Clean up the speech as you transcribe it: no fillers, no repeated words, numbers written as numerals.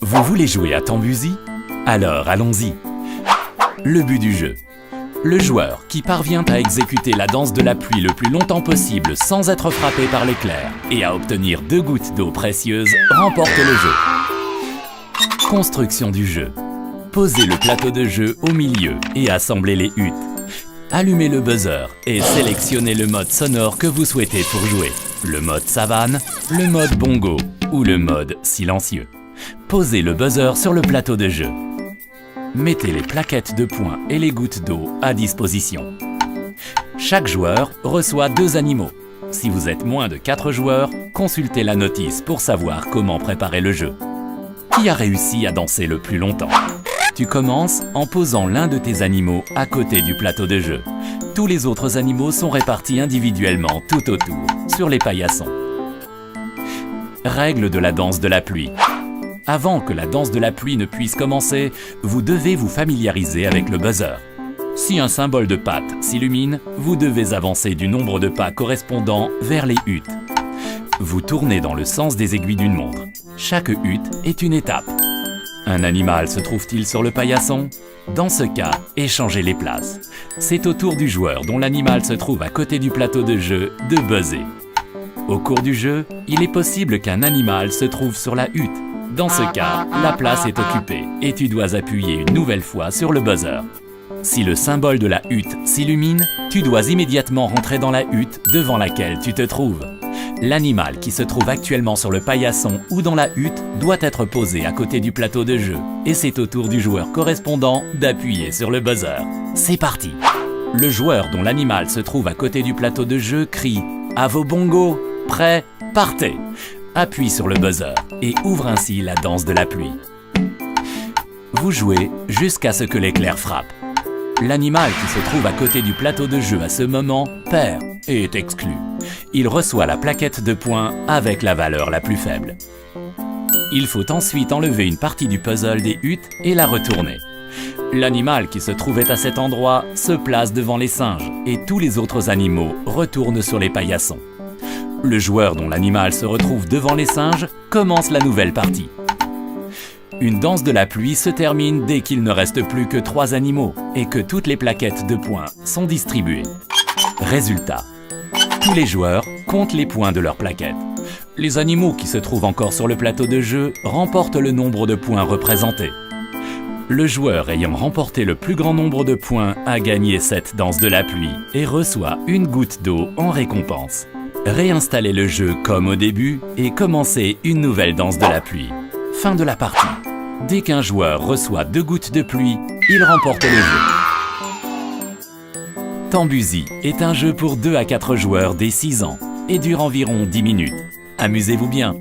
Vous voulez jouer à Tambusi? Alors allons-y. Le but du jeu. Le joueur qui parvient à exécuter la danse de la pluie le plus longtemps possible sans être frappé par l'éclair et à obtenir 2 gouttes d'eau précieuses remporte le jeu. Construction du jeu. Posez le plateau de jeu au milieu et assemblez les huttes. Allumez le buzzer et sélectionnez le mode sonore que vous souhaitez pour jouer. Le mode savane, le mode bongo ou le mode silencieux. Posez le buzzer sur le plateau de jeu. Mettez les plaquettes de points et les gouttes d'eau à disposition. Chaque joueur reçoit 2 animaux. Si vous êtes moins de 4 joueurs, consultez la notice pour savoir comment préparer le jeu. Qui a réussi à danser le plus longtemps? Tu commences en posant l'un de tes animaux à côté du plateau de jeu. Tous les autres animaux sont répartis individuellement tout autour, sur les paillassons. Règle de la danse de la pluie. Avant que la danse de la pluie ne puisse commencer, vous devez vous familiariser avec le buzzer. Si un symbole de patte s'illumine, vous devez avancer du nombre de pas correspondant vers les huttes. Vous tournez dans le sens des aiguilles d'une montre. Chaque hutte est une étape. Un animal se trouve-t-il sur le paillasson? Dans ce cas, échangez les places. C'est au tour du joueur dont l'animal se trouve à côté du plateau de jeu de buzzer. Au cours du jeu, il est possible qu'un animal se trouve sur la hutte. Dans ce cas, la place est occupée et tu dois appuyer une nouvelle fois sur le buzzer. Si le symbole de la hutte s'illumine, tu dois immédiatement rentrer dans la hutte devant laquelle tu te trouves. L'animal qui se trouve actuellement sur le paillasson ou dans la hutte doit être posé à côté du plateau de jeu et c'est au tour du joueur correspondant d'appuyer sur le buzzer. C'est parti! Le joueur dont l'animal se trouve à côté du plateau de jeu crie « À vos bongos! Prêts? Partez !» Appuie sur le buzzer et ouvre ainsi la danse de la pluie. Vous jouez jusqu'à ce que l'éclair frappe. L'animal qui se trouve à côté du plateau de jeu à ce moment perd et est exclu. Il reçoit la plaquette de points avec la valeur la plus faible. Il faut ensuite enlever une partie du puzzle des huttes et la retourner. L'animal qui se trouvait à cet endroit se place devant les singes et tous les autres animaux retournent sur les paillassons. Le joueur dont l'animal se retrouve devant les singes commence la nouvelle partie. Une danse de la pluie se termine dès qu'il ne reste plus que 3 animaux et que toutes les plaquettes de points sont distribuées. Résultat. Tous les joueurs comptent les points de leurs plaquettes. Les animaux qui se trouvent encore sur le plateau de jeu remportent le nombre de points représentés. Le joueur ayant remporté le plus grand nombre de points a gagné cette danse de la pluie et reçoit une goutte d'eau en récompense. Réinstallez le jeu comme au début et commencez une nouvelle danse de la pluie. Fin de la partie. Dès qu'un joueur reçoit 2 gouttes de pluie, il remporte le jeu. Tambusi est un jeu pour 2 à 4 joueurs dès 6 ans et dure environ 10 minutes. Amusez-vous bien!